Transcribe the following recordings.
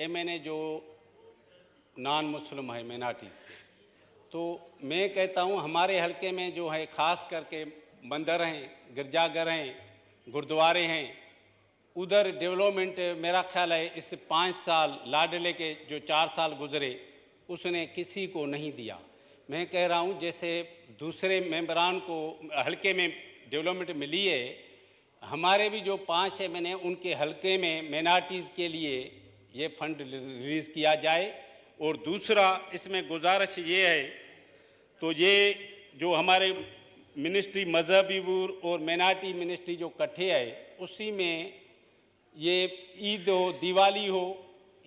MNA जो non Muslim है minorities के, तो मैं कहता हूँ हमारे हलके में जो है ख़ास करके मंदिर हैं, गिरजाघर हैं, गुरुद्वारे हैं, उधर डेवलपमेंट मेरा ख्याल है इस 5 साल लाडले के जो 4 साल गुजरे उसने किसी को नहीं दिया। मैं कह रहा हूँ जैसे दूसरे मेंबरान को हलके में डेवलपमेंट मिली है, हमारे भी जो 5 MNA उनके हलके में माइनॉरिटीज़ के लिए ये फंड रिलीज़ किया जाए। और दूसरा इसमें गुजारिश ये है, तो ये जो हमारे मिनिस्ट्री मजहबी और माइनॉरिटी मिनिस्ट्री जो इकट्ठे है, उसी में ये ईद हो, दिवाली हो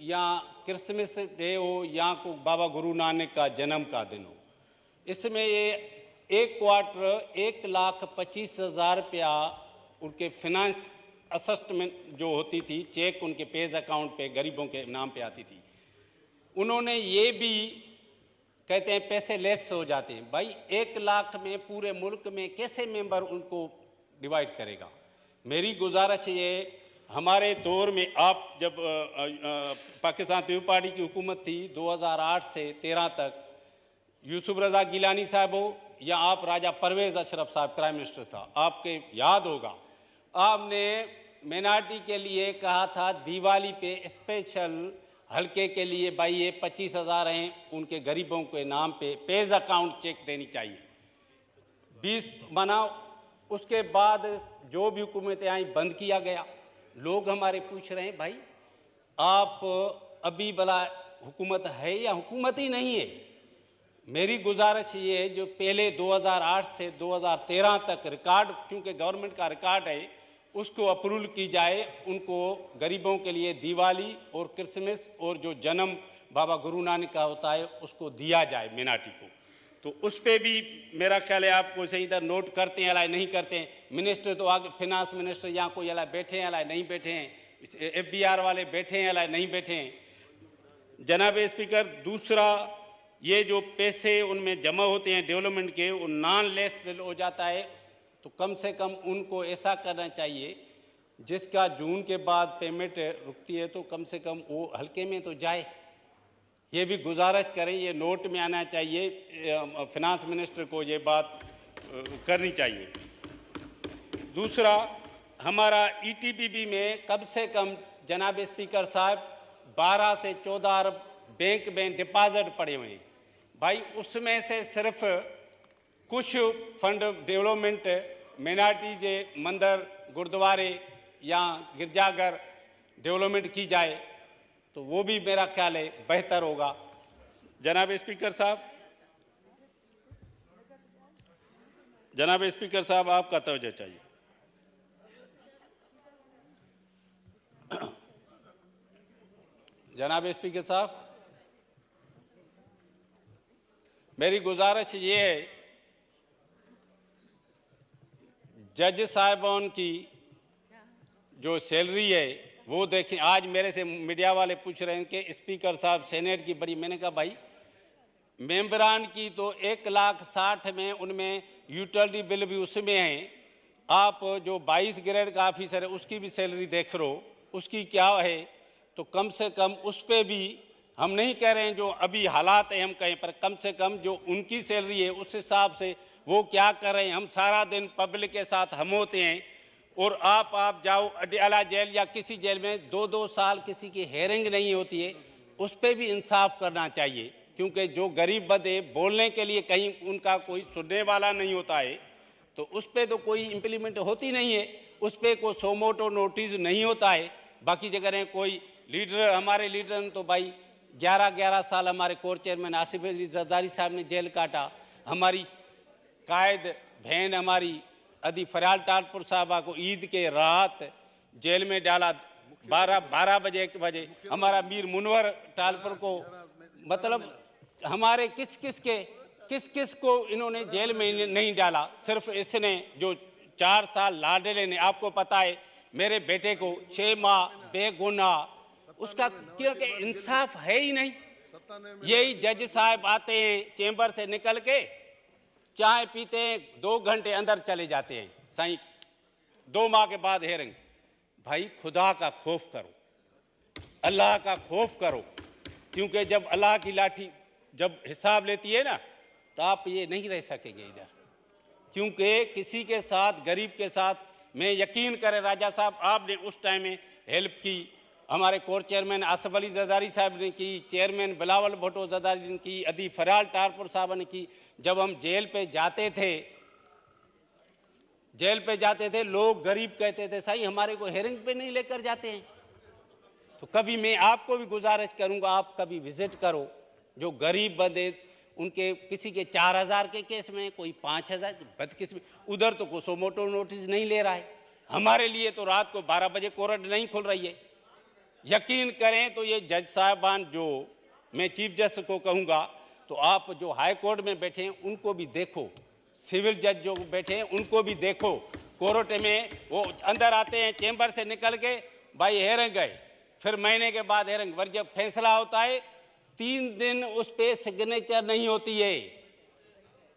या क्रिसमस डे हो या को बाबा गुरु नानक का जन्म का दिन हो, इसमें ये एक क्वार्टर 1,25,000 रुपया उनके फिनांस असिस्टमेंट जो होती थी, चेक उनके पेज अकाउंट पे गरीबों के नाम पे आती थी। उन्होंने ये भी कहते हैं पैसे लैप्स हो जाते हैं। भाई 1 लाख में पूरे मुल्क में कैसे मेंबर उनको डिवाइड करेगा? मेरी गुजारिश ये, हमारे दौर में आप जब पाकिस्तान पीपल्स पार्टी की हुकूमत थी 2008 से 13 तक, यूसुफ रज़ा गिलानी साहब हो या आप राजा परवेज़ अशरफ साहब प्राइम मिनिस्टर था, आपके याद होगा आपने माइनॉरिटी के लिए कहा था दिवाली पे स्पेशल हल्के के लिए भाई ये 25,000 हैं उनके गरीबों के नाम पे पेज अकाउंट चेक देनी चाहिए, 20 बनाओ। उसके बाद जो भी हुकूमतें आई बंद किया गया। लोग हमारे पूछ रहे हैं भाई आप अभी भला हुकूमत है या हुकूमत ही नहीं है? मेरी गुजारिश ये है जो पहले 2008 से 2013 तक रिकॉर्ड, क्योंकि गवर्नमेंट का रिकॉर्ड है, उसको अप्रूवल की जाए, उनको गरीबों के लिए दिवाली और क्रिसमस और जो जन्म बाबा गुरु नानक का होता है उसको दिया जाए माइनॉरिटी को। तो उस पर भी मेरा ख्याल है आपको सही इधर नोट करते हैं अलाए नहीं करते हैं। मिनिस्टर तो आगे फिनांस मिनिस्टर यहाँ कोई अलाए बैठे हैं अलाए नहीं बैठे हैं, FBR वाले बैठे हैं अलाए नहीं बैठे हैं। जनाब स्पीकर, दूसरा ये जो पैसे उनमें जमा होते हैं डेवलपमेंट के, वो नॉन लेफल हो जाता है, तो कम से कम उनको ऐसा करना चाहिए जिसका जून के बाद पेमेंट रुकती है तो कम से कम वो हल्के में तो जाए। ये भी गुजारिश करें, ये नोट में आना चाहिए, फिनांस मिनिस्टर को ये बात करनी चाहिए। दूसरा, हमारा ETPB में कम से कम जनाब स्पीकर साहब 12 से 14 अरब बैंक में डिपॉजिट पड़े हुए हैं। भाई उसमें से सिर्फ कुछ फंड डेवलपमेंट माइनॉरिटी के मंदिर, गुरुद्वारे या गिरजाघर डेवलपमेंट की जाए तो वो भी मेरा ख्याल है बेहतर होगा। जनाब स्पीकर साहब आपका तवज्जो चाहिए। जनाब स्पीकर साहब, मेरी गुजारिश ये है, जज साहिबान की जो सैलरी है वो देखें। आज मेरे से मीडिया वाले पूछ रहे हैं कि स्पीकर साहब सेनेट की बड़ी, मैंने कहा भाई मेंबरान की तो 1,60,000 में उनमें यूटिलिटी बिल भी उसमें है, आप जो 22 ग्रेड का ऑफिसर है उसकी भी सैलरी देख लो उसकी क्या है, तो कम से कम उस पर भी हम नहीं कह रहे हैं जो अभी हालात है हम कहें, पर कम से कम जो उनकी सैलरी है उस हिसाब से वो क्या कर रहे हैं। हम सारा दिन पब्लिक के साथ हम होते हैं और आप जाओ अडयाला जेल या किसी जेल में 2-2 साल किसी की हेयरिंग नहीं होती है, उस पर भी इंसाफ करना चाहिए, क्योंकि जो गरीब बदे बोलने के लिए कहीं उनका कोई सुनने वाला नहीं होता है, तो उस पर तो कोई इम्प्लीमेंट होती नहीं है, उस पर कोई सोमोटो नोटिस नहीं होता है। बाकी जगह कोई लीडर, हमारे लीडर ने तो भाई 11-11 साल हमारे कोर चेयरमैन आसिफ अली जरदारी साहब ने जेल काटा, हमारी कायद बहन हमारी अदी फरियाल टालपुर साहबा को ईद के रात जेल में डाला, 12 बजे 1 बजे। हमारा मीर मुनवर टालपुर को, मतलब हमारे किस किस को इन्होंने जेल में नहीं डाला, सिर्फ इसने जो 4 साल लाडले ने, आपको पता है मेरे बेटे को 6 माह बेगुनाह, उसका क्योंकि इंसाफ है ही नहीं। यही जज साहब आते हैं चैम्बर से निकल के, चाय पीते हैं, 2 घंटे अंदर चले जाते हैं, साईं 2 माह के बाद हेयरिंग। भाई खुदा का खौफ करो, अल्लाह का खौफ करो, क्योंकि जब अल्लाह की लाठी जब हिसाब लेती है ना, तो आप ये नहीं रह सकेंगे इधर। क्योंकि किसी के साथ, गरीब के साथ, मैं यकीन करें राजा साहब, आपने उस टाइम में हेल्प की, हमारे कोर चेयरमैन आसफ अली जरदारी साहब ने की, चेयरमैन बिलावल भुट्टो जरदारी ने की, अदी फराल टारपुर साहब ने की। जब हम जेल पे जाते थे, लोग गरीब कहते थे साईं हमारे को हेयरिंग पे नहीं लेकर जाते हैं। तो कभी मैं आपको भी गुजारिश करूंगा, आप कभी विजिट करो, जो गरीब बंदे, उनके किसी के 4000 के केस में, कोई 5000, बदकिस्मत, उधर तो कोसो मोटो नोटिस नहीं ले रहा है। हमारे लिए तो रात को 12 बजे कोर्ट नहीं खुल रही है। यकीन करें तो ये जज साहबान, जो मैं चीफ जस्टिस को कहूँगा, तो आप जो हाई कोर्ट में बैठे हैं उनको भी देखो, सिविल जज जो बैठे हैं उनको भी देखो। कोर्ट में वो अंदर आते हैं, चैम्बर से निकल के भाई हेयरिंग गए, फिर महीने के बाद हेयरिंग, पर जब फैसला होता है 3 दिन उस पर सिग्नेचर नहीं होती है।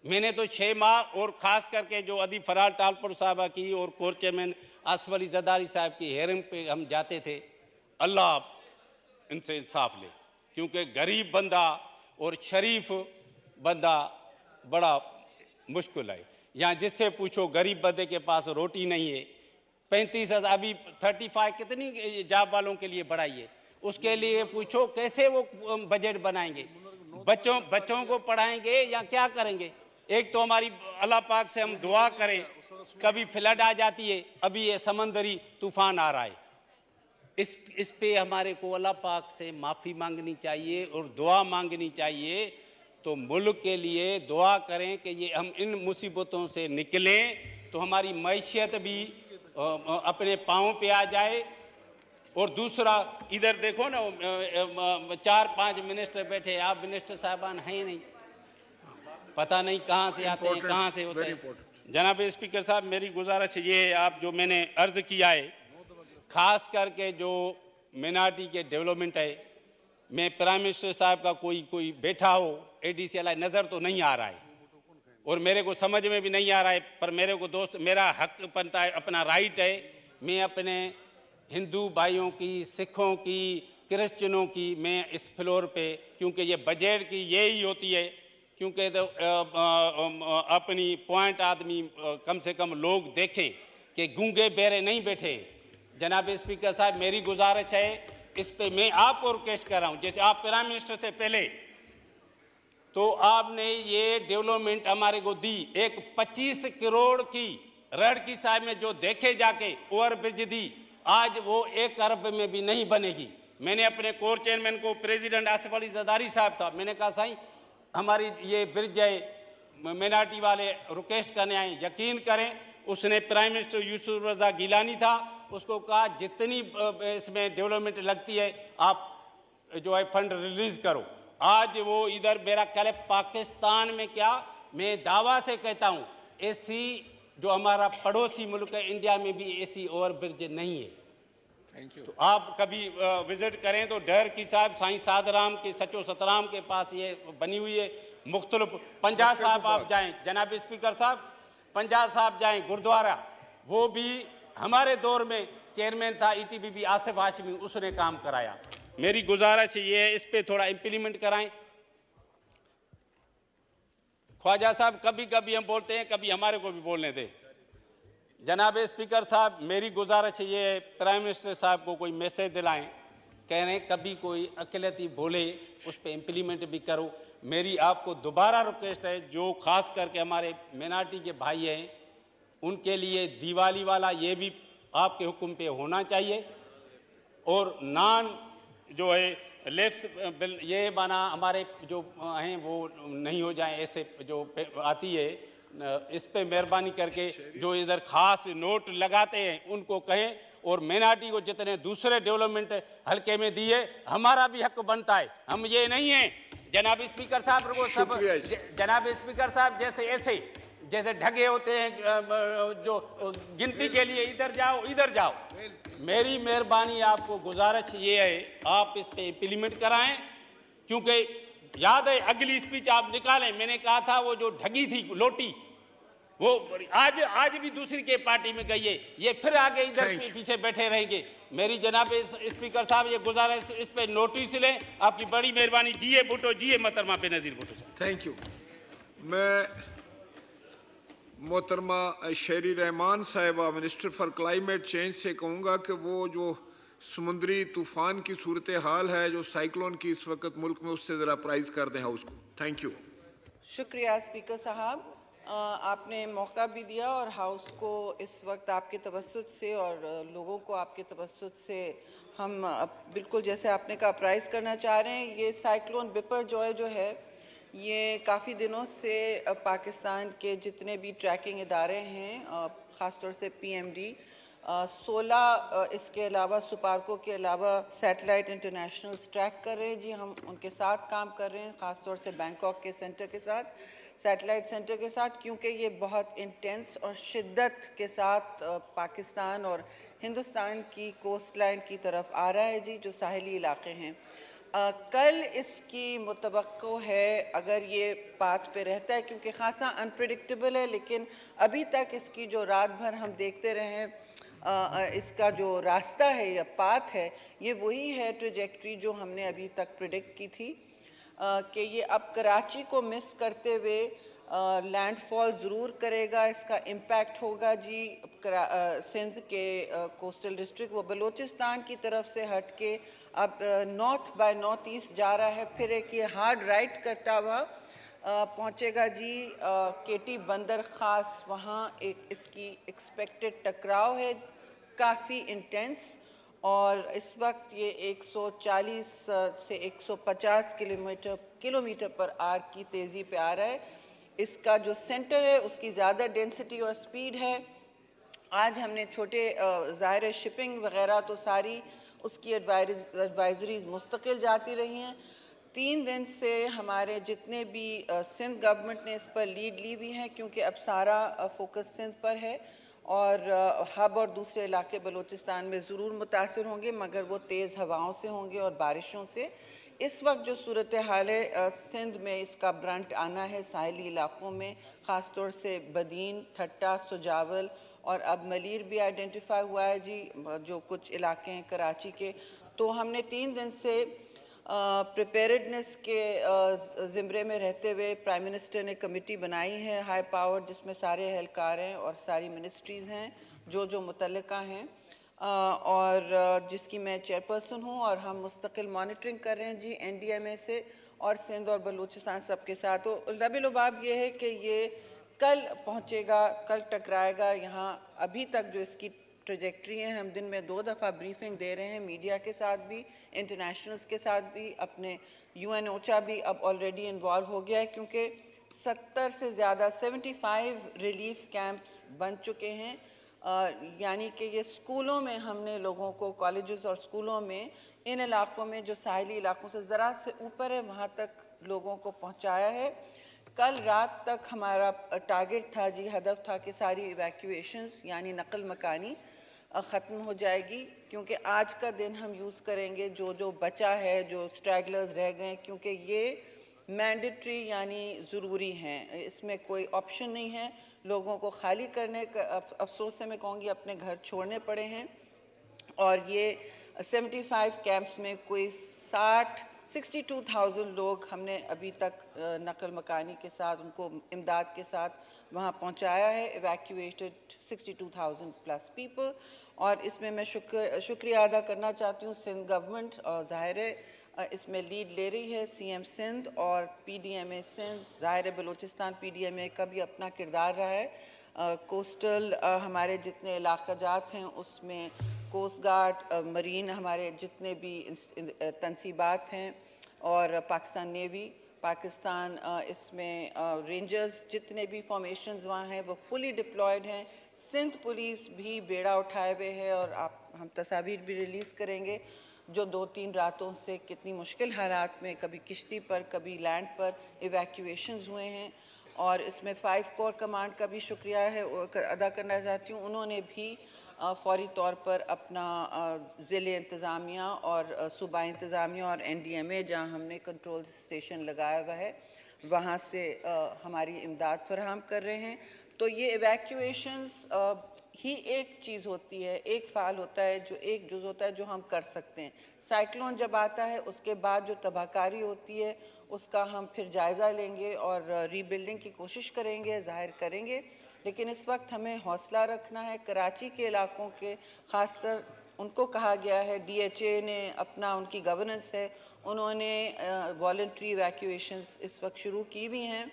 मैंने तो 6 माह, और ख़ास करके जो अदी फराल टालपुर साहबा की और कोर चेयरमैन आसफ अली जरदारी साहब की हेयरिंग पे हम जाते थे। अल्लाह इनसे इंसाफ ले, क्योंकि गरीब बंदा और शरीफ बंदा बड़ा मुश्किल है। यहाँ जिससे पूछो गरीब बंदे के पास रोटी नहीं है। 35,000 अभी 35 कितनी जॉब वालों के लिए बढ़ाई है, उसके लिए पूछो कैसे वो बजट बनाएंगे, बच्चों को पढ़ाएंगे या क्या करेंगे। एक तो हमारी अल्लाह पाक से हम दुआ करें, कभी फ्लड आ जाती है, अभी ये समंदरी तूफान आ रहा है, इस पे हमारे को अल्लाह पाक से माफ़ी मांगनी चाहिए और दुआ मांगनी चाहिए। तो मुल्क के लिए दुआ करें कि ये हम इन मुसीबतों से निकलें, तो हमारी मैशियत भी अपने पाँव पे आ जाए। और दूसरा, इधर देखो ना, 4-5 मिनिस्टर बैठे, आप मिनिस्टर साहबान हैं नहीं, पता नहीं कहाँ से आते हैं, कहाँ से होते हैं। जनाब स्पीकर साहब, मेरी गुजारिश ये है, आप जो मैंने अर्ज़ किया है, ख़ास करके जो मिनार्टी के डेवलपमेंट है, मैं प्राइम मिनिस्टर साहब का कोई बैठा हो ADCLI नज़र तो नहीं आ रहा है, और मेरे को समझ में भी नहीं आ रहा है, पर मेरे को दोस्त, मेरा हक बनता है, अपना राइट है, मैं अपने हिंदू भाइयों की, सिखों की, क्रिश्चियनों की, मैं इस फ्लोर पे, क्योंकि ये बजट की यही होती है, क्योंकि तो अपनी पॉइंट आदमी कम से कम लोग देखें कि गूंगे बेरे नहीं बैठे। जनाब स्पीकर साहब, मेरी गुजारिश है, इस पे मैं आपको रिक्वेस्ट कर रहा हूँ, जैसे आप प्राइम मिनिस्टर थे पहले, तो आपने ये डेवलपमेंट हमारे को दी, एक 25 करोड़ की रड़की साहब में जो देखे जाके ओवर ब्रिज दी, आज वो 1 अरब में भी नहीं बनेगी। मैंने अपने कोर चेयरमैन को, प्रेसिडेंट आसफ अली जरदारी साहब था, मैंने कहा साईं हमारी ये ब्रिज है, मिनार्टी वाले रिक्वेस्ट करने आए, यकीन करें उसने, प्राइम मिनिस्टर यूसुफ रजा गिलानी था, उसको कहा जितनी इसमें डेवलपमेंट लगती है आप जो है फंड रिलीज करो। आज वो इधर मेरा कल पाकिस्तान में क्या, मैं दावा से कहता हूँ, ऐसी जो हमारा पड़ोसी मुल्क है इंडिया में भी ऐसी ओवर ब्रिज नहीं है। Thank you. तो आप कभी विजिट करें तो डर की साहब, साईं सादराम के सचो सतराम के पास ये बनी हुई है, मुख्तलिफ पंजाब साहब आप जाएं, जनाब स्पीकर साहब पंजाब साहब जाएं गुरुद्वारा, वो भी हमारे दौर में चेयरमैन था ETBB आसिफ हाशमी, उसने काम कराया। मेरी गुजारिश ये है, इस पे थोड़ा इम्प्लीमेंट कराएं। ख्वाजा साहब, कभी कभी हम बोलते हैं, कभी हमारे को भी बोलने दें। जनाब स्पीकर साहब, मेरी गुजारिश ये है, प्राइम मिनिस्टर साहब को कोई मैसेज दिलाएं, कह रहे हैं कभी कोई अकेलती बोले उस पर इम्प्लीमेंट भी करो। मेरी आपको दोबारा रिक्वेस्ट है, जो खास करके हमारे मिनार्टी के भाई हैं, उनके लिए दिवाली वाला ये भी आपके हुक्म पे होना चाहिए, और नान जो है लेफ्स बिल ये बना हमारे जो हैं वो नहीं हो जाए, ऐसे जो आती है, इस पे मेहरबानी करके जो इधर खास नोट लगाते हैं उनको कहें, और मिनार्टी को जितने दूसरे डेवलपमेंट हल्के में दिए, हमारा भी हक बनता है। हम ये नहीं है जनाब स्पीकर साहब को सब, जनाब स्पीकर साहब जैसे ढगे होते हैं जो गिनती के लिए इधर जाओ। मेरी मेहरबानी आपको गुजारिश ये है, आप इस पे इम्प्लीमेंट कराएं, क्योंकि याद है अगली स्पीच आप निकालें, मैंने कहा था वो जो ठगी थी लोटी, वो आज भी दूसरी के पार्टी में गई है, ये फिर आगे इधर पीछे बैठे रहेंगे। मेरी जनाब स्पीकर साहब ये गुजारिश, इस पे नोटिस लें, आपकी बड़ी मेहरबानी। जिए भुट्टो जिए, मोहतरमा बेनज़ीर भुट्टो साहब। Thank you. मैं मोहतरमा शेरी रहमान साहिबा मिनिस्टर फॉर क्लाइमेट चेंज से कहूँगा कि वो जो समुद्री तूफ़ान की सूरत हाल है, जो साइक्लोन की इस वक्त मुल्क में, उससे ज़रा प्राइज़ कर दें हाउस को। Thank you. शुक्रिया स्पीकर साहब, आपने मौका भी दिया और हाउस को इस वक्त आपके तवज्जुह से और लोगों को आपके तवज्जुह से हम बिल्कुल जैसे आपने कहा प्राइज़ करना चाह रहे हैं। ये साइक्लोन बिपरजॉय जो है, ये काफ़ी दिनों से पाकिस्तान के जितने भी ट्रैकिंग इदारे हैं, ख़ासतौर से PMD 16, इसके अलावा सुपार्को के अलावा सैटेलाइट इंटरनेशनल ट्रैक कर रहे हैं जी। हम उनके साथ काम कर रहे हैं, ख़ासतौर से बैंकॉक के सेंटर के साथ, सैटेलाइट सेंटर के साथ, क्योंकि ये बहुत इंटेंस और शिद्दत के साथ पाकिस्तान और हिंदुस्तान की कोस्ट लाइन की तरफ आ रहा है जी, जो साहिली इलाके हैं। कल इसकी मुतवक्को है, अगर ये पाथ पे रहता है, क्योंकि खासा अनप्रेडिक्टेबल है, लेकिन अभी तक इसकी जो रात भर हम देखते रहे हैं, इसका जो रास्ता है या पाथ है, ये वही है ट्रेजेक्ट्री जो हमने अभी तक प्रिडिक्ट की थी, कि ये अब कराची को मिस करते हुए लैंडफॉल ज़रूर करेगा। इसका इम्पैक्ट होगा जी सिंध के कोस्टल डिस्ट्रिक्ट, वो बलूचिस्तान की तरफ से हट के अब नॉर्थ बाय नॉर्थ ईस्ट जा रहा है, फिर एक ये हार्ड राइट करता हुआ पहुँचेगा जी केटी बंदर ख़ास। वहाँ एक इसकी एक्सपेक्टेड टकराव है काफ़ी इंटेंस, और इस वक्त ये 140 से 150 किलोमीटर पर आवर की तेज़ी पे आ रहा है। इसका जो सेंटर है उसकी ज़्यादा डेंसिटी और स्पीड है। आज हमने छोटे ज़ाहिर है शिपिंग वगैरह तो सारी उसकी एडवाइजरीज मुस्तकिल जाती रही हैं। 3 दिन से हमारे जितने भी सिंध गवर्नमेंट ने इस पर लीड ली हुई है, क्योंकि अब सारा फोकस सिंध पर है, और हब और दूसरे इलाके बलूचिस्तान में ज़रूर मुतासिर होंगे, मगर वो तेज़ हवाओं से होंगे और बारिशों से। इस वक्त जो सूरत हाल है सिंध में, इसका ब्रंट आना है साहिली इलाकों में, ख़ास तौर से बदीन, ठट्टा, सुजावल और अब मलीर भी आइडेंटिफाई हुआ है जी, जो कुछ इलाके हैं कराची के। तो हमने 3 दिन से प्रिपेयर्डनेस के ज़िम्रे में रहते हुए प्राइम मिनिस्टर ने कमेटी बनाई है हाई पावर, जिसमें सारे एहलकार हैं और सारी मिनिस्ट्रीज़ हैं जो मुतल्लिका हैं, और जिसकी मैं चेयरपर्सन हूँ, और हम मुस्तकिल मॉनिटरिंग कर रहे हैं जी NDMA से और सिंध और बलूचिस्तान सबके साथ। तो लबिलुबाब ये है कि ये कल पहुँचेगा, कल टकराएगा यहाँ। अभी तक जो इसकी ट्रेजेक्ट्री है, हम दिन में 2 दफ़ा ब्रीफिंग दे रहे हैं, मीडिया के साथ भी, इंटरनेशनल्स के साथ भी, अपने UN OCHA भी अब ऑलरेडी इन्वॉल्व हो गया है, क्योंकि 70 से ज़्यादा 75 रिलीफ कैंप्स बन चुके हैं। यानी कि ये स्कूलों में हमने लोगों को, कॉलेजेस और स्कूलों में, इन इलाकों में जो साहिली इलाकों से ज़रा से ऊपर है, वहाँ तक लोगों को पहुँचाया है। कल रात तक हमारा टारगेट था जी, हदफ था कि सारी इवैक्यूएशंस यानी नकल मकानी ख़त्म हो जाएगी, क्योंकि आज का दिन हम यूज़ करेंगे जो बचा है, जो स्ट्रैगलर्स रह गए, क्योंकि ये मैंडेटरी यानी ज़रूरी हैं, इसमें कोई ऑप्शन नहीं है। लोगों को खाली करने का, अफसोस से मैं कहूँगी, अपने घर छोड़ने पड़े हैं, और ये 75 कैंप्स में कोई 62,000 लोग हमने अभी तक नकल मकानी के साथ, उनको इमदाद के साथ वहाँ पहुँचाया है, इवैक्यूएटेड 62,000 प्लस पीपल। और इसमें मैं शुक्रिया अदा करना चाहती हूँ सिंध गवर्नमेंट, और ज़ाहिर है इसमें लीड ले रही है CM सिंध और PDMA सिंध। ज़ाहिर है बलूचिस्तान PDMA का भी अपना किरदार रहा है। कोस्टल हमारे जितने इलाक़ाजात हैं उसमें कोस्ट गार्ड, मरीन, हमारे जितने भी तनसीबात हैं, और पाकिस्तान नेवी, पाकिस्तान इसमें रेंजर्स, जितने भी फॉर्मेशंस वहाँ हैं वो फुली डिप्लॉयड हैं। सिंध पुलिस भी बेड़ा उठाए हुए है, और हम तस्वीर भी रिलीज़ करेंगे जो 2-3 रातों से कितनी मुश्किल हालात में, कभी किश्ती पर कभी लैंड पर इवैक्यूएशंस हुए हैं। और इसमें 5 कोर कमांड का भी शुक्रिया है अदा करना चाहती हूँ। उन्होंने भी फ़ौरी तौर पर अपना ज़िले इंतज़ामिया और सूबाई इंतज़ामिया और NDMA, जहाँ हमने कंट्रोल स्टेशन लगाया हुआ है, वहाँ से हमारी इमदाद फराहम कर रहे हैं। तो ये इवैक्यूएशंस ही एक चीज़ होती है, एक फ़ाल होता है, जो एक जुज़ होता है जो हम कर सकते हैं। साइक्लोन जब आता है उसके बाद जो तबाहकारी होती है उसका हम फिर जायज़ा लेंगे और रीबिल्डिंग की कोशिश करेंगे, ज़ाहिर करेंगे। लेकिन इस वक्त हमें हौसला रखना है। कराची के इलाकों के ख़ासकर उनको कहा गया है, DHA ने अपना उनकी गवर्नेंस है, उन्होंने वॉलंटरी इवैक्यूएशंस इस वक्त शुरू की भी हैं।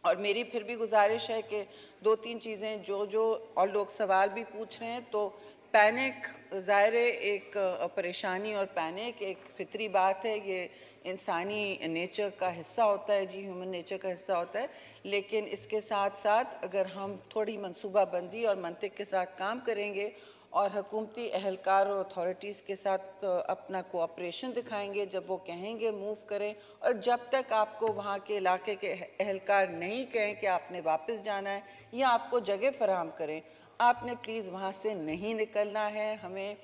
और मेरी फिर भी गुजारिश है कि 2-3 चीज़ें जो और लोग सवाल भी पूछ रहे हैं, तो पैनिक ज़ाहिर एक परेशानी और पैनिक एक फितरी बात है, ये इंसानी नेचर का हिस्सा होता है जी, ह्यूमन नेचर का हिस्सा होता है। लेकिन इसके साथ साथ अगर हम थोड़ी मनसूबाबंदी और मंतिक के साथ काम करेंगे और हुकूमती एहलकार और अथॉरिटीज़ के साथ अपना कोऑपरेशन दिखाएंगे, जब वो कहेंगे मूव करें, और जब तक आपको वहाँ के इलाके के एहलकार नहीं कहें कि आपने वापस जाना है या आपको जगह फराहम करें, आपने प्लीज़ वहाँ से नहीं निकलना है। हमें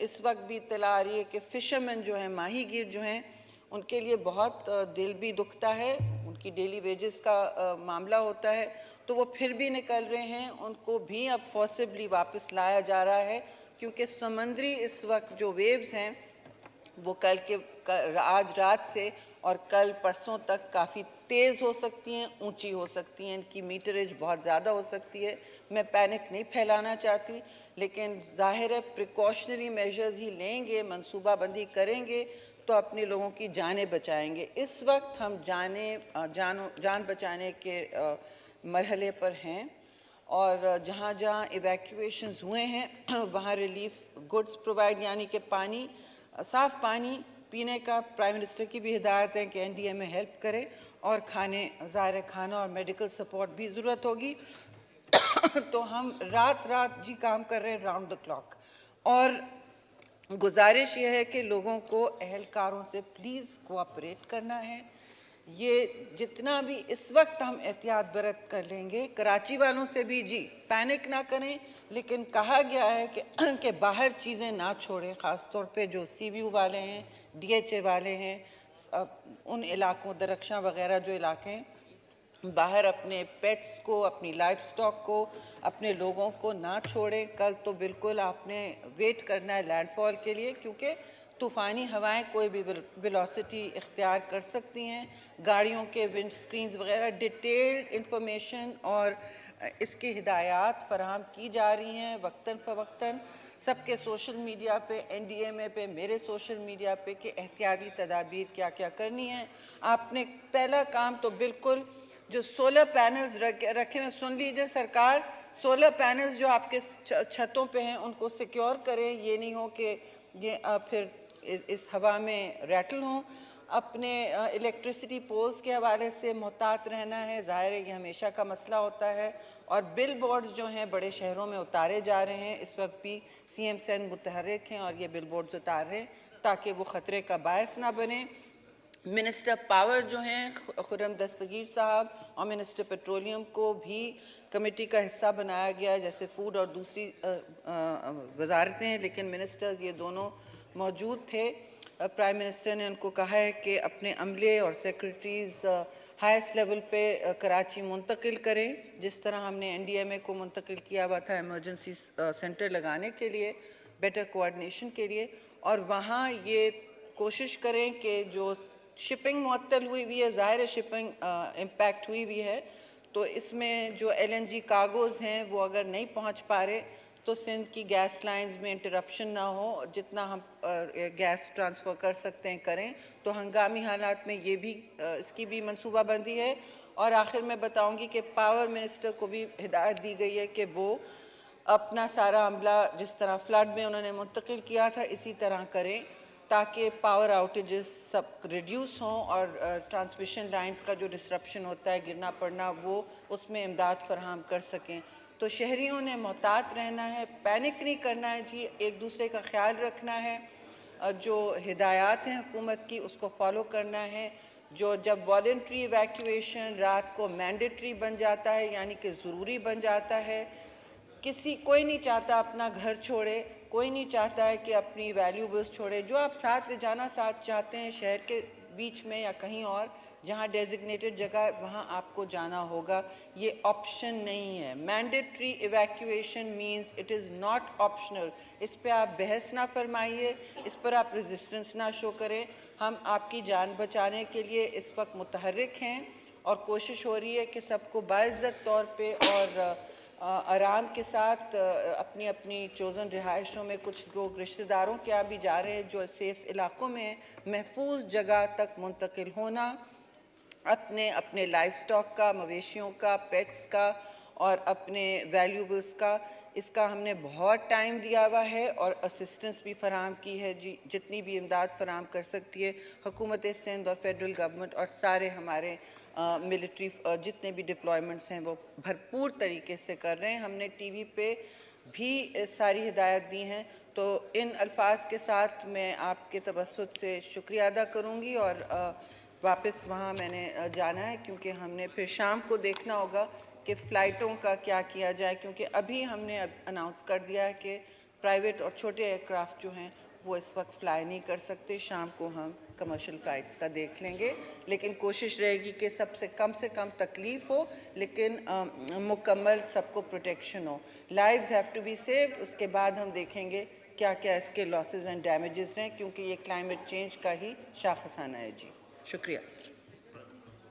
इस वक्त भी इत्तला आ रही है कि फ़िशरमैन जो हैं, माहीगीर जो हैं, उनके लिए बहुत दिल भी दुखता है, उनकी डेली वेजेस का मामला होता है, तो वो फिर भी निकल रहे हैं। उनको भी अब फोर्सिबली वापस लाया जा रहा है, क्योंकि समंदरी इस वक्त जो वेव्स हैं वो आज रात से और कल परसों तक काफ़ी तेज़ हो सकती हैं, ऊंची हो सकती हैं, इनकी मीटरेज बहुत ज़्यादा हो सकती है। मैं पैनिक नहीं फैलाना चाहती, लेकिन ज़ाहिर है प्रिकॉशनरी मेजर्स ही लेंगे, मनसूबाबंदी करेंगे तो अपने लोगों की जानें बचाएंगे। इस वक्त हम जान बचाने के मरहले पर हैं, और जहाँ जहाँ इवैक्यूएशंस हुए हैं वहाँ रिलीफ गुड्स प्रोवाइड, यानी कि पानी, साफ़ पानी पीने का प्राइम मिनिस्टर की भी हिदायत है कि NDA में हेल्प करे, और ज़ाहिर खाना और मेडिकल सपोर्ट भी ज़रूरत होगी। तो हम रात जी काम कर रहे हैं राउंड द क्लॉक, और गुजारिश ये है कि लोगों को एहलकारों से प्लीज़ कोऑपरेट करना है। ये जितना भी इस वक्त हम एहतियात बरत कर लेंगे, कराची वालों से भी जी पैनिक ना करें, लेकिन कहा गया है कि बाहर चीज़ें ना छोड़ें, ख़ास तौर पे जो CVU वाले हैं, DHA वाले हैं, उन इलाकों दरख्शां वगैरह जो इलाके हैं, बाहर अपने पेट्स को, अपनी लाइफ स्टॉक को, अपने लोगों को ना छोड़ें। कल तो बिल्कुल आपने वेट करना है लैंडफॉल के लिए, क्योंकि तूफ़ानी हवाएं कोई भी वेलोसिटी इख्तियार कर सकती हैं। गाड़ियों के विंड स्क्रीन्स वगैरह डिटेल्ड इंफॉर्मेशन और इसकी हिदायत फराहम की जा रही हैं वक्तन फ़वक्तन सबके सोशल मीडिया पे, NDMA पे, मेरे सोशल मीडिया पे, कि एहतियाती तदाबीर क्या क्या करनी है। आपने पहला काम तो बिल्कुल जो सोलर पैनल्स रखे हुए, सुन लीजिए सरकार, सोलर पैनल्स जो आपके छतों पे हैं उनको सिक्योर करें, ये नहीं हो कि ये फिर इस हवा में रैटल हों। अपने इलेक्ट्रिसिटी पोल्स के हवाले से मोहतात रहना है, ज़ाहिर है ये हमेशा का मसला होता है। और बिल बोर्ड्स जो हैं बड़े शहरों में उतारे जा रहे हैं, इस वक्त भी CM सैन मुतहर्रिक हैं और ये बिल बोर्ड्स उतार रहे हैं ताकि वो ख़तरे का बायस ना बने। मिनिस्टर पावर जो हैं खुर्रम दस्तगीर साहब और मिनिस्टर पेट्रोलियम को भी कमेटी का हिस्सा बनाया गया है, जैसे फूड और दूसरी वजारतें हैं, लेकिन मिनिस्टर्स ये दोनों मौजूद थे। प्राइम मिनिस्टर ने उनको कहा है कि अपने अमले और सेक्रेटरीज़ हाईएस्ट लेवल पे कराची मुंतकिल करें, जिस तरह हमने NDMA को मुंतकिल किया हुआ था इमरजेंसी सेंटर लगाने के लिए, बेटर कोऑर्डिनेशन के लिए। और वहाँ ये कोशिश करें कि जो शिपिंग मुअत्तल हुई हुई है, ज़ाहिर है शिपिंग इम्पैक्ट हुई हुई है, तो इसमें जो LNG कार्गोज़ हैं वो अगर नहीं पहुंच पा रहे तो सिंध की गैस लाइंस में इंटरप्शन ना हो, जितना हम गैस ट्रांसफ़र कर सकते हैं करें। तो हंगामी हालात में ये भी इसकी भी मनसूबाबंदी है। और आखिर में बताऊंगी कि पावर मिनिस्टर को भी हिदायत दी गई है कि वो अपना सारा अमला जिस तरह फ्लड में उन्होंने मुंतकिल किया था इसी तरह करें, ताकि पावर आउटेजेस सब रिड्यूस हों और ट्रांसमिशन लाइंस का जो डिसरप्शन होता है, गिरना पड़ना, वो उसमें इमदाद फराहम कर सकें। तो शहरियों ने मोहतात रहना है, पैनिक नहीं करना है जी, एक दूसरे का ख्याल रखना है, जो हिदायत हैं हुकूमत की उसको फॉलो करना है। जो जब वॉलंटरी इवैक्यूएशन रात को मैंडेटरी बन जाता है, यानी कि ज़रूरी बन जाता है, कोई नहीं चाहता अपना घर छोड़े, कोई नहीं चाहता है कि अपनी वैल्यूबल्स छोड़े, जो आप साथ ले जाना साथ चाहते हैं, शहर के बीच में या कहीं और जहाँ डेजिग्नेटेड जगह है वहाँ आपको जाना होगा, ये ऑप्शन नहीं है। Mandatory evacuation means it is not optional. इस पर आप बहस ना फरमाइए, इस पर आप रेजिस्टेंस ना शो करें। हम आपकी जान बचाने के लिए इस वक्त मुतहर्रिक हैं और कोशिश हो रही है कि सबको बाइज़्ज़त तौर पे और आराम के साथ अपनी अपनी चोज़न रिहाइशों में, कुछ लोग रिश्तेदारों के यहाँ भी जा रहे हैं जो सेफ़ इलाकों में, महफूज जगह तक मुंतकिल होना, अपने अपने लाइफ स्टॉक का, मवेशियों का, पेट्स का और अपने वैल्यूबल्स का, इसका हमने बहुत टाइम दिया हुआ है और असिस्टेंस भी फराहम की है जी। जितनी भी इमदाद फराहम कर सकती है हुकूमत सिंध और फेडरल गवर्नमेंट और सारे हमारे मिलिट्री जितने भी डिप्लॉयमेंट्स हैं वो भरपूर तरीके से कर रहे हैं। हमने टीवी पे भी सारी हिदायत दी हैं। तो इन अल्फाज के साथ मैं आपके तवस्सुत से शुक्रिया अदा करूँगी और वापस वहाँ मैंने जाना है क्योंकि हमने फिर शाम को देखना होगा कि फ़्लाइटों का क्या किया जाए, क्योंकि अभी हमने अनाउंस कर दिया है कि प्राइवेट और छोटे एयरक्राफ्ट जो हैं वो इस वक्त फ्लाई नहीं कर सकते। शाम को हम कमर्शियल फ़्लाइट्स का देख लेंगे, लेकिन कोशिश रहेगी कि सबसे कम तकलीफ़ हो लेकिन मुकम्मल सबको प्रोटेक्शन हो। Lives have to be saved. उसके बाद हम देखेंगे क्या क्या इसके लॉसेस एंड डैमेजेस हैं, क्योंकि ये क्लाइमेट चेंज का ही शाखसाना है जी। शुक्रिया।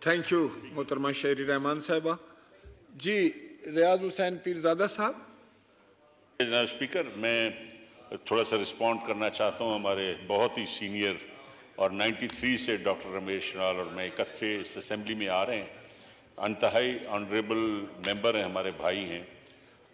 थैंक यू मोहतरमा शेरी रहमान साहिबा। जी रियाज हुसैन पीरजादा साहब। जनाब स्पीकर, मैं थोड़ा सा रिस्पॉन्ड करना चाहता हूँ। हमारे बहुत ही सीनियर और 93 से डॉक्टर रमेश राल और मैं इकट्ठे इस असेंबली में आ रहे हैं, अंतहाई ऑनरेबल मेंबर हैं, हमारे भाई हैं।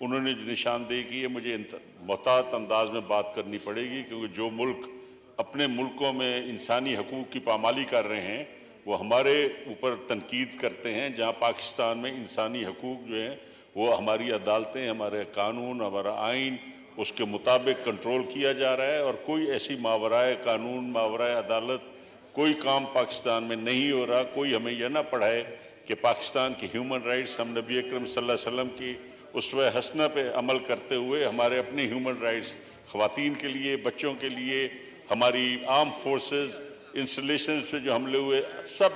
उन्होंने जो निशानदेही की है, मुझे मोहतात अंदाज में बात करनी पड़ेगी, क्योंकि जो मुल्क अपने मुल्कों में इंसानी हकूक़ की पामाली कर रहे हैं वो हमारे ऊपर तनकीद करते हैं। जहाँ पाकिस्तान में इंसानी हकूक़ जो हैं वो हमारी अदालतें, हमारे कानून, हमारा आइन उसके मुताबिक कंट्रोल किया जा रहा है और कोई ऐसी मावराए कानून, मावराए अदालत कोई काम पाकिस्तान में नहीं हो रहा। कोई हमें यह ना पढ़ाए कि पाकिस्तान के ह्यूमन राइट्स, हम नबी अकरम सल्लल्लाहु अलैहि वसल्लम की उसवे हसना पे अमल करते हुए हमारे अपने ह्यूमन राइट्स ख़वातीन के लिए, बच्चों के लिए, हमारी आर्म फोर्सेस इंस्टॉलेशन पे जो हमले हुए, सब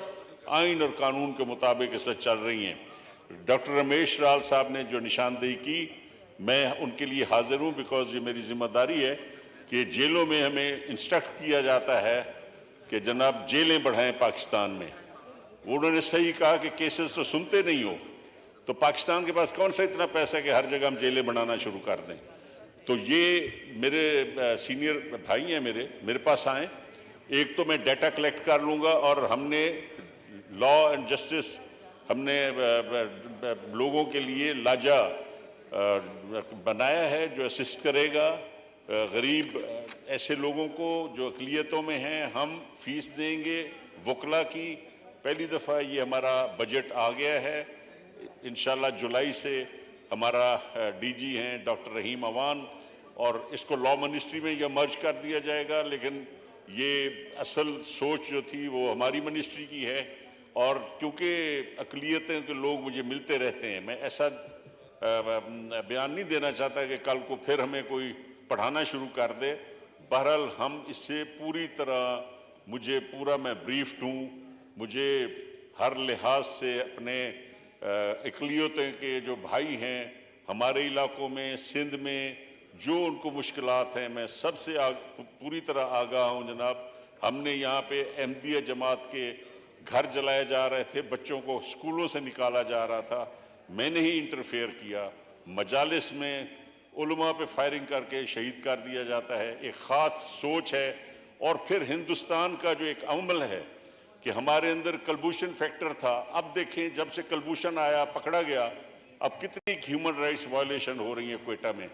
आइन और कानून के मुताबिक इस वक्त चल रही हैं। डॉक्टर रमेश राल साहब ने जो निशानदेही की, मैं उनके लिए हाजिर हूँ, बिकॉज ये मेरी जिम्मेदारी है कि जेलों में हमें इंस्ट्रक्ट किया जाता है कि जनाब जेलें बढ़ाएं पाकिस्तान में। उन्होंने सही कहा कि केसेस तो सुनते नहीं हो, तो पाकिस्तान के पास कौन सा इतना पैसा है कि हर जगह हम जेलें बनाना शुरू कर दें। तो ये मेरे सीनियर भाई हैं, मेरे पास आएँ। एक तो मैं डाटा कलेक्ट कर लूँगा और हमने लॉ एंड जस्टिस, हमने लोगों के लिए लाजा बनाया है जो असिस्ट करेगा गरीब ऐसे लोगों को जो अक़लियतों में हैं। हम फीस देंगे वकला की। पहली दफ़ा ये हमारा बजट आ गया है। इंशाल्लाह जुलाई से हमारा डीजी हैं डॉक्टर रहीम अवान, और इसको लॉ मिनिस्ट्री में यह मर्ज कर दिया जाएगा। लेकिन ये असल सोच जो थी वो हमारी मिनिस्ट्री की है, और क्योंकि अक़लियतें के लोग मुझे मिलते रहते हैं, मैं ऐसा बयान नहीं देना चाहता कि कल को फिर हमें कोई पढ़ाना शुरू कर दे। बहरहाल हम इससे पूरी तरह, मैं ब्रीफ्ड हूँ। मुझे हर लिहाज से अपने अक़लियतों के जो भाई हैं हमारे इलाकों में, सिंध में, जो उनको मुश्किलात हैं, मैं सबसे पूरी तरह आगाह हूँ जनाब। हमने यहाँ पे अहमदिया जमात के घर जलाए जा रहे थे, बच्चों को स्कूलों से निकाला जा रहा था, मैंने ही इंटरफेयर किया। मजालिस में उलमा पे फायरिंग करके शहीद कर दिया जाता है। एक ख़ास सोच है। और फिर हिंदुस्तान का जो एक अमल है कि हमारे अंदर कलभूषण फैक्टर था, अब देखें जब से कलभूषण आया, पकड़ा गया, अब कितनी ह्यूमन राइट्स वायलेशन हो रही है। क्वेटा में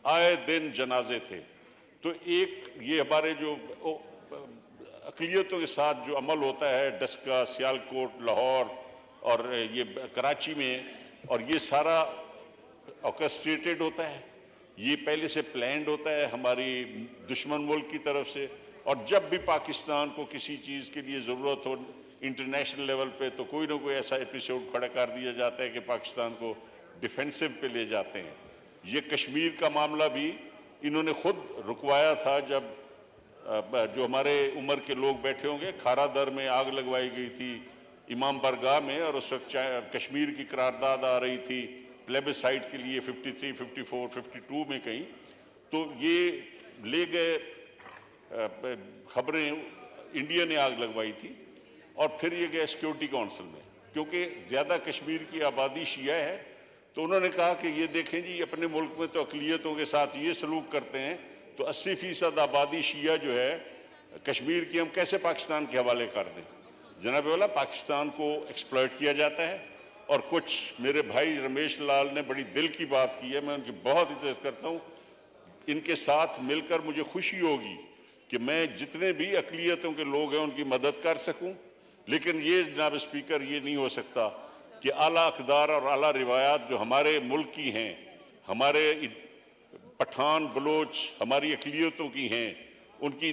आए दिन जनाजे थे। तो एक ये हमारे जो अक़लियतों के साथ जो अमल होता है, डस्का, सियालकोट, लाहौर और ये कराची में, और ये सारा ऑर्केस्ट्रेटेड होता है, ये पहले से प्लान्ड होता है हमारी दुश्मन मुल्क की तरफ से। और जब भी पाकिस्तान को किसी चीज़ के लिए ज़रूरत हो इंटरनेशनल लेवल पे, तो कोई ना कोई ऐसा एपिसोड खड़ा कर दिया जाता है कि पाकिस्तान को डिफेंसिव पे ले जाते हैं। ये कश्मीर का मामला भी इन्होंने खुद रुकवाया था जब जो हमारे उम्र के लोग बैठे होंगे, खारा दर में आग लगवाई गई थी इमाम बरगाह में, और उस वक्त कश्मीर की करारदाद आ रही थी प्लेबिसाइट के लिए 53, 54, 52 में कहीं, तो ये ले गए खबरें, इंडिया ने आग लगवाई थी और फिर ये गए सिक्योरिटी काउंसिल में, क्योंकि ज़्यादा कश्मीर की आबादी शिया है। तो उन्होंने कहा कि ये देखें जी, अपने मुल्क में तो अक़लियतों के साथ ये सलूक करते हैं, तो 80% आबादी शिया जो है कश्मीर की हम कैसे पाकिस्तान के हवाले कर दें। जनाब वाला, पाकिस्तान को एक्सप्लॉइट किया जाता है। और कुछ मेरे भाई रमेश लाल ने बड़ी दिल की बात की है, मैं उनकी बहुत इज्जत करता हूँ। इनके साथ मिलकर मुझे खुशी होगी कि मैं जितने भी अक़लियतों के लोग हैं उनकी मदद कर सकूँ, लेकिन ये जनाब स्पीकर, ये नहीं हो सकता कि आला अक़दार और आला रिवायात जो हमारे मुल्क की हैं, हमारे पठान बलोच हमारी अक़लियतों की हैं, उनकी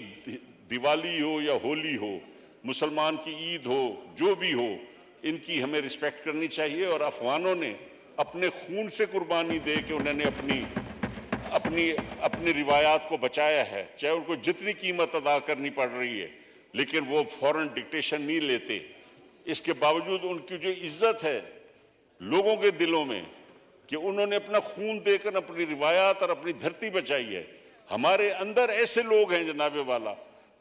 दिवाली हो या होली हो, मुसलमान की ईद हो, जो भी हो, इनकी हमें रिस्पेक्ट करनी चाहिए। और अफ़गानों ने अपने खून से कुर्बानी दे के उन्होंने अपनी रिवायात को बचाया है, चाहे उनको जितनी कीमत अदा करनी पड़ रही है, लेकिन वो फौरन डिक्टेशन नहीं लेते। इसके बावजूद उनकी जो इज्जत है लोगों के दिलों में कि उन्होंने अपना खून देकर अपनी रिवायात और अपनी धरती बचाई है। हमारे अंदर ऐसे लोग हैं जनाबे वाला,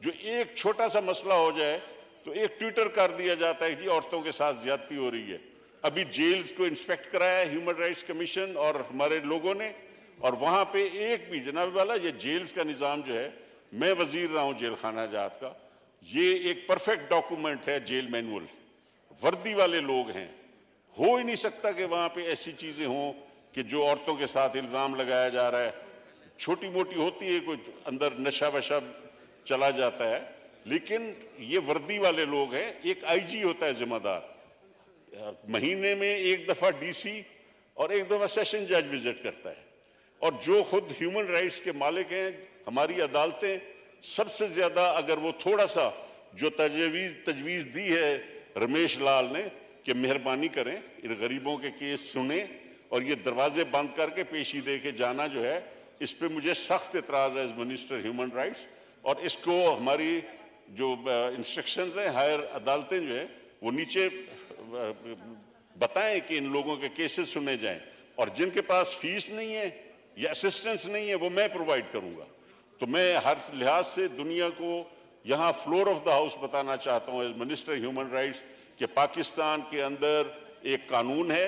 जो एक छोटा सा मसला हो जाए तो एक ट्विटर कर दिया जाता है कि औरतों के साथ ज्यादती हो रही है। अभी जेल्स को इंस्पेक्ट कराया है ह्यूमन राइट्स कमीशन और हमारे लोगों ने, और वहां पे एक भी जनाबे वाला, ये जेल्स का निज़ाम जो है, मैं वजीर रहा हूँ जेल खाना जात का, ये एक परफेक्ट डॉक्यूमेंट है जेल मैनुअल। वर्दी वाले लोग हैं, हो ही नहीं सकता कि वहाँ पे ऐसी चीज़ें हों कि जो औरतों के साथ इल्ज़ाम लगाया जा रहा है। छोटी मोटी होती है, कोई अंदर नशा वशा चला जाता है, लेकिन ये वर्दी वाले लोग हैं। एक आईजी होता है जिम्मेदार, महीने में एक दफ़ा डीसी और एक दफ़ा सेशन जज विजिट करता है। और जो खुद ह्यूमन राइट्स के मालिक हैं, हमारी अदालतें, सबसे ज़्यादा अगर वो थोड़ा सा जो तजवीज़ दी है रमेश लाल ने कि मेहरबानी करें, इन गरीबों के केस सुने और ये दरवाजे बंद करके पेशी दे के जाना जो है, इस पे मुझे सख्त एतराज़ है एज मिनिस्टर ह्यूमन राइट्स। और इसको हमारी जो इंस्ट्रक्शंस हैं, हायर अदालतें जो है वो नीचे बताएं कि इन लोगों के केसेस सुने जाएं, और जिनके पास फीस नहीं है या असिस्टेंस नहीं है वो मैं प्रोवाइड करूँगा। तो मैं हर लिहाज से दुनिया को यहाँ फ्लोर ऑफ द हाउस बताना चाहता हूँ एज मिनिस्टर ह्यूमन राइट्स कि पाकिस्तान के अंदर एक कानून है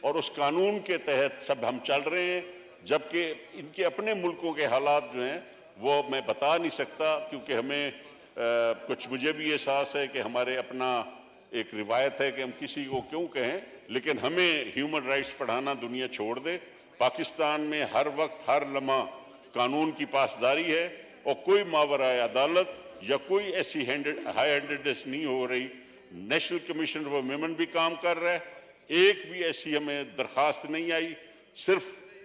और उस कानून के तहत सब हम चल रहे हैं, जबकि इनके अपने मुल्कों के हालात जो हैं वो मैं बता नहीं सकता, क्योंकि हमें कुछ मुझे भी एहसास है कि हमारे अपना एक रिवायत है कि हम किसी को क्यों कहें, लेकिन हमें ह्यूमन राइट्स पढ़ाना दुनिया छोड़ दे। पाकिस्तान में हर वक्त हर लम्हा कानून की पासदारी है और कोई मावराए अदालत या कोई ऐसी हाई हैंडेडनेस नहीं हो रही। नेशनल कमीशन फॉर वुमेन भी काम कर रहा है, एक भी ऐसी हमें दरखास्त नहीं आई। सिर्फ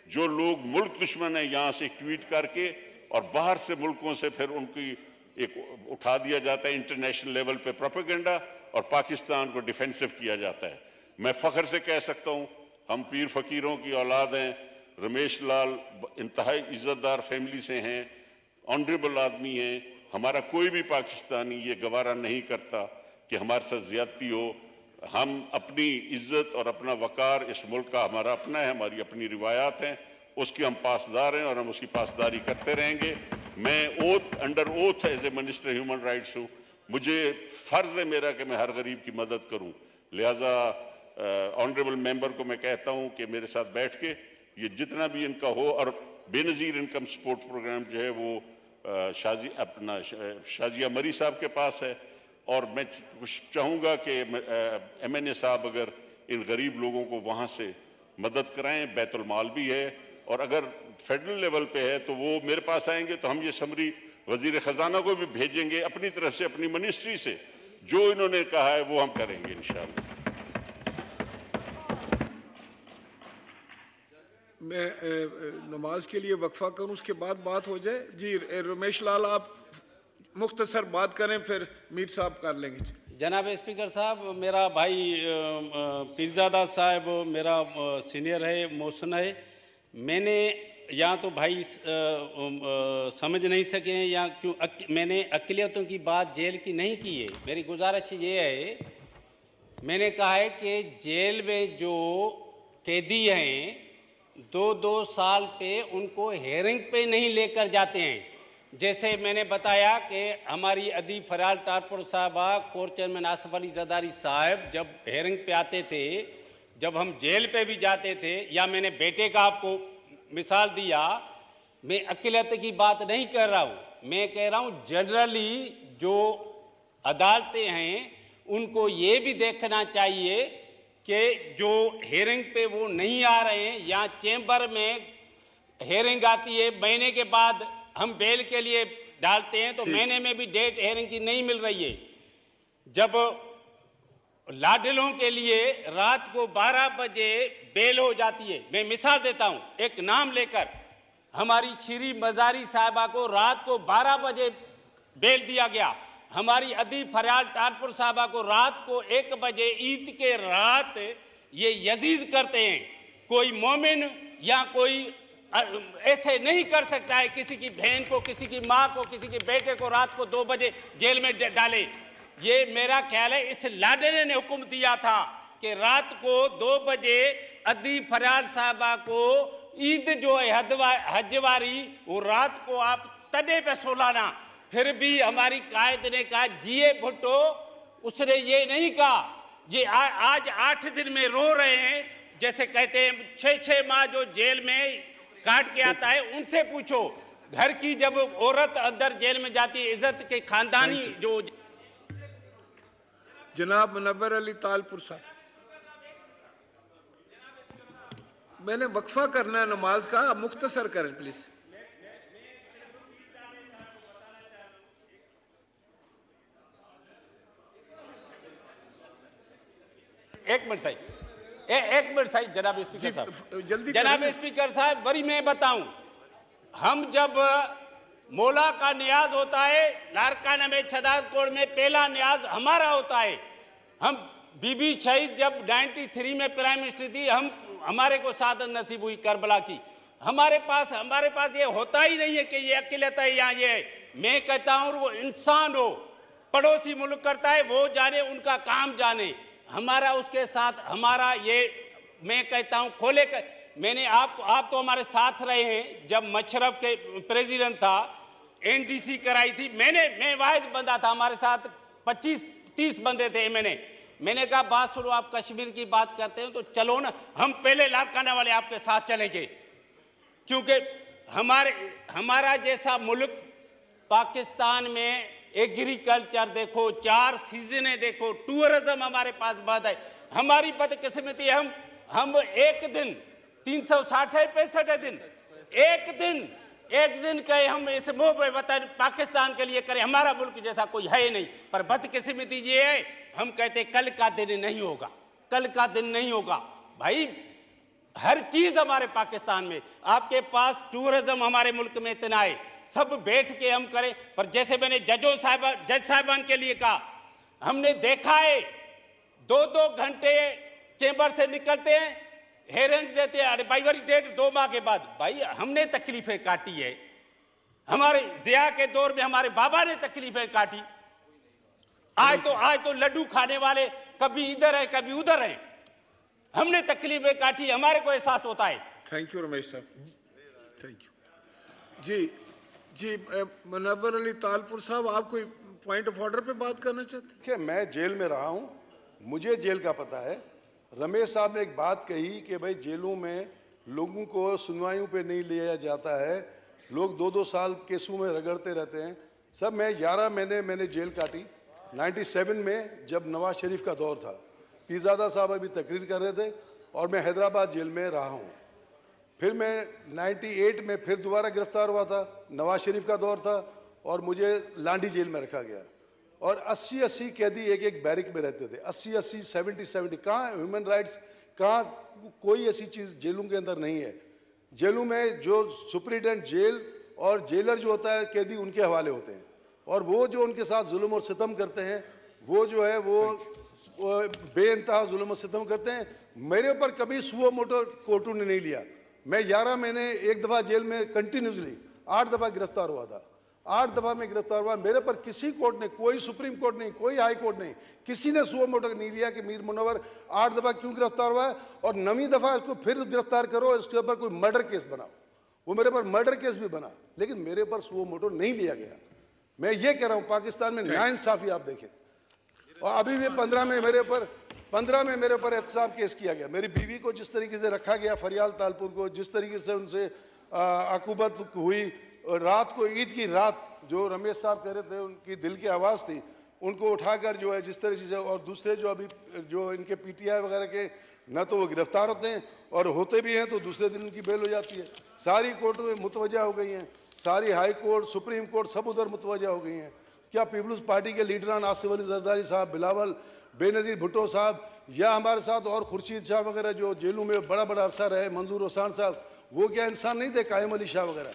जो लोग मुल्क दुश्मन है यहाँ से ट्वीट करके और बाहर से मुल्कों से फिर उनकी एक उठा दिया जाता है इंटरनेशनल लेवल पे प्रोपेगेंडा और पाकिस्तान को डिफेंसिव किया जाता है। मैं फ़ख्र से कह सकता हूँ हम पीर फ़कीरों की औलाद हैं। रमेश लाल इंतहाई इज़्ज़तदार फैमिली से हैं, ऑनरेबल आदमी हैं। हमारा कोई भी पाकिस्तानी ये गवारा नहीं करता कि हमारे साथ ज़्यादती हो। हम अपनी इज़्ज़त और अपना वक़ार, इस मुल्क का हमारा अपना है, हमारी अपनी रिवायात हैं, उसकी हम पासदार हैं और हम उसकी पासदारी करते रहेंगे। मैं under oath as a minister human rights हूँ। मुझे फ़र्ज़ है मेरा कि मैं हर गरीब की मदद करूँ। लिहाजा ऑनरेबल मेंबर को मैं कहता हूँ कि मेरे साथ बैठ के ये जितना भी इनका हो, और बेनज़ीर इनकम सपोर्ट प्रोग्राम जो है वो शाजिया मरी साहब के पास है, और मैं कुछ चाहूँगा कि MNA साहब अगर इन गरीब लोगों को वहाँ से मदद कराएं, बैतुल माल भी है, और अगर फेडरल लेवल पे है तो वो मेरे पास आएंगे तो हम ये समरी वज़ीर ख़जाना को भी भेजेंगे अपनी तरफ से, अपनी मिनिस्ट्री से। जो इन्होंने कहा है वो हम करेंगे इंशाअल्लाह। मैं नमाज के लिए वक्फा करूं, उसके बाद बात हो जाए। जी रमेश लाल, आप मुख्तसर बात करें, फिर मीर साहब कर लेंगे। जनाब स्पीकर साहब, मेरा भाई पीरजादा साहब मेरा सीनियर है, मोहसिन है। मैंने या तो भाई समझ नहीं सके हैं या क्यों मैंने अक़लियतों की बात जेल की नहीं की है। मेरी गुजारिश ये है, मैंने कहा है कि जेल में जो कैदी हैं 2-2 साल पे उनको हेयरिंग पे नहीं लेकर जाते हैं। जैसे मैंने बताया कि हमारी अदीब फराल टारपुर साहबा, कोर चेयरमैन आसफ अली जरदारी साहब जब हेयरिंग पे आते थे, जब हम जेल पे भी जाते थे, या मैंने बेटे का आपको मिसाल दिया, मैं अक़लियत की बात नहीं कर रहा हूँ, मैं कह रहा हूँ जनरली जो अदालतें हैं उनको ये भी देखना चाहिए कि जो हेयरिंग पे वो नहीं आ रहे हैं, या चैम्बर में हेयरिंग आती है महीने के बाद हम बेल के लिए डालते हैं तो महीने में भी डेट हेयरिंग की नहीं मिल रही है। जब लाडलों के लिए रात को 12 बजे बेल हो जाती है, मैं मिसाल देता हूं एक नाम लेकर, हमारी श्री मजारी साहिबा को रात को 12 बजे बेल दिया गया, हमारी अदीब फराल टारपुर साहिबा को रात को 1 बजे ईद के रात ये यजीज करते हैं। कोई मोमिन या कोई ऐसे नहीं कर सकता है किसी की बहन को, किसी की माँ को, किसी के बेटे को रात को 2 बजे जेल में डाले। ये मेरा ख्याल है इस लाडले ने हुक्म दिया था कि रात को 2 बजे अदीब फराल साहबा को ईद जो है हजवारी वो रात को आप तने पे सोलाना। फिर भी हमारी कायद ने कहा जिए भुट्टो, उसने ये नहीं कहा। ये आज 8 दिन में रो रहे हैं, जैसे कहते हैं 6-6 माह जो जेल में काट के आता है, उनसे पूछो। घर की जब औरत अंदर जेल में जाती है, इज्जत के खानदानी जो। जनाब मुनव्वर अली तालपुर साहब, मैंने वक्फा करना है नमाज का, आप मुख्तसर करें प्लीज। एक मिनट साहब, एक मिनट साहब, जनाब स्पीकर साहब, जल्दी जनाब स्पीकर साहब, वरी मैं बताऊं, हम जब मौला का न्याज होता है लारकाना में, छदाकोट में पहला न्याज हमारा होता है। हम बीबी शहीद जब 93 में प्राइम मिनिस्टर थी, हमारे को सादत नसीब हुई करबला की। हमारे पास ये होता ही नहीं है कि ये अकेलता है या ये। मैं कहता हूँ वो इंसान हो, पड़ोसी मुल्क करता है वो जाने, उनका काम जाने। हमारा उसके साथ हमारा ये, मैं कहता हूँ खोले कर, मैंने आप तो हमारे साथ रहे हैं जब मशरफ के प्रेसिडेंट था, एनडीसी कराई थी, मैं वाहिद बंदा था, हमारे साथ 25-30 बंदे थे। मैंने कहा बात सुनो, आप कश्मीर की बात करते हैं तो चलो ना, हम पहले लारकाना वाले आपके साथ चलेंगे, क्योंकि हमारा जैसा मुल्क पाकिस्तान में एग्रीकल्चर देखो, 4 सीजनें देखो, टूरिज्म हमारे पास बहुत है। हमारी बदकिस्मती, हम एक दिन 365 दिन एक दिन कहे हम इस मोह वतन पाकिस्तान के लिए करें, हमारा मुल्क जैसा कोई है ही नहीं। पर बदकिस्मती ये है, हम कहते कल का दिन नहीं होगा, कल का दिन नहीं होगा। भाई हर चीज हमारे पाकिस्तान में, आपके पास टूरिज्म हमारे मुल्क में इतना है, सब बैठ के हम करें। पर जैसे मैंने जज साहिबान के लिए कहा, हमने देखा है 2-2 घंटे चैम्बर से निकलते हैं, हेयरिंग देते हैं, अरे भाई वाली डेट 2 माह के बाद। भाई हमने तकलीफें काटी है, हमारे जिया के दौर में हमारे बाबा ने तकलीफें काटी। आज तो लड्डू खाने वाले कभी इधर है कभी उधर है, हमने तकलीफें काटी, हमारे को एहसास होता है। थैंक यू रमेश साहब, थैंक यू। जी मुनव्वर अली तालपुर साहब, आप कोई पॉइंट ऑफ ऑर्डर पे बात करना चाहते हैं? क्या मैं जेल में रहा हूं, मुझे जेल का पता है। रमेश साहब ने एक बात कही कि भाई जेलों में लोगों को सुनवाइयों पे नहीं लिया जाता है, लोग 2-2 साल केसों में रगड़ते रहते हैं। सब मैं 11 महीने मैंने जेल काटी। 97 में जब नवाज शरीफ का दौर था, पीरजादा साहब अभी तकरीर कर रहे थे और मैं हैदराबाद जेल में रहा हूँ। फिर मैं 98 में फिर दोबारा गिरफ्तार हुआ था, नवाज शरीफ का दौर था और मुझे लांडी जेल में रखा गया। और 80-80 कैदी एक बैरिक में रहते थे, 80-80, 70-70। कहाँ ह्यूमन राइट्स, कहाँ कोई ऐसी चीज़ जेलों के अंदर नहीं है। जेलों में जो सुप्रिटेंडेंट जेल और जेलर जो होता है कैदी, उनके हवाले होते हैं, और वो जो उनके साथ जुल्म और सितम करते हैं, वो जो है वो बेइंतहा जुल्म और सितम करते हैं। मेरे ऊपर कभी सुओ मोटो कोर्टों ने नहीं लिया, मैं 11 महीने एक दफ़ा जेल में कंटिन्यूसली 8 दफ़ा गिरफ्तार हुआ था, 8 दफ़ा में गिरफ्तार हुआ। मेरे पर किसी कोर्ट ने, कोई सुप्रीम कोर्ट नहीं, कोई हाई कोर्ट नहीं, किसी ने सुओ मोटो नहीं लिया कि मीर मुनव्वर 8 दफ़ा क्यों गिरफ्तार हुआ है और 9वीं दफ़ा इसको फिर गिरफ्तार करो, इसके ऊपर कोई मर्डर केस बनाओ। वो मेरे पर मर्डर केस भी बना, लेकिन मेरे पर सुओ मोटो नहीं लिया गया। मैं ये कह रहा हूँ पाकिस्तान में नाइंसाफी आप देखें। और अभी भी 15 में मेरे ऊपर एहतसाब केस किया गया। मेरी बीवी को जिस तरीके से रखा गया, फरियाल तालपुर को जिस तरीके से उनसे आकुबत हुई, और रात को ईद की रात जो रमेश साहब कह रहे थे उनकी दिल की आवाज़ थी, उनको उठाकर जो है जिस तरीके से, और दूसरे जो अभी जो इनके पीटीआई वगैरह के, न तो वो गिरफ्तार होते हैं और होते भी हैं तो दूसरे दिन उनकी बेल हो जाती है। सारी कोर्ट में मुतवजा हो गई हैं, सारी हाई कोर्ट, सुप्रीम कोर्ट सब उधर मुतवजा हो गई हैं। क्या पीपल्स पार्टी के लीडरान आसिफ अली जरदारी साहब, बिलावल, बेनज़ीर भुट्टो साहब, या हमारे साथ और खुर्शीद शाह वगैरह जो जेलों में बड़ा बड़ा अरसा रहे, मंजूर हुसैन साहब, वो क्या इंसान नहीं थे? कायम अली शाह वगैरह।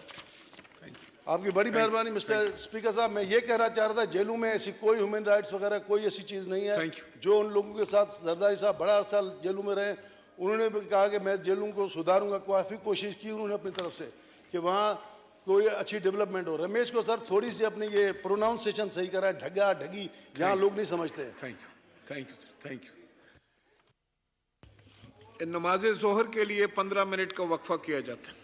आपकी बड़ी मेहरबानी मिस्टर स्पीकर साहब। मैं ये कहना चाह रहा था, जेलों में ऐसी कोई ह्यूमन राइट्स वगैरह कोई ऐसी चीज़ नहीं है। जो उन लोगों के साथ जरदारी साहब बड़ा अरसा जेलों में रहे, उन्होंने भी कहा कि मैं जेलों को सुधारूंगा, काफ़ी कोशिश की उन्होंने अपनी तरफ से कि वहाँ कोई अच्छी डेवलपमेंट हो। रमेश को सर थोड़ी सी अपनी ये प्रोनाउंसिएशन सही करा है, ढग्गा ढगी, यहाँ लोग नहीं समझते हैं। Thank you sir, thank you. नमाज ज़ोहर के लिए 15 मिनट का वक्फा किया जाता है।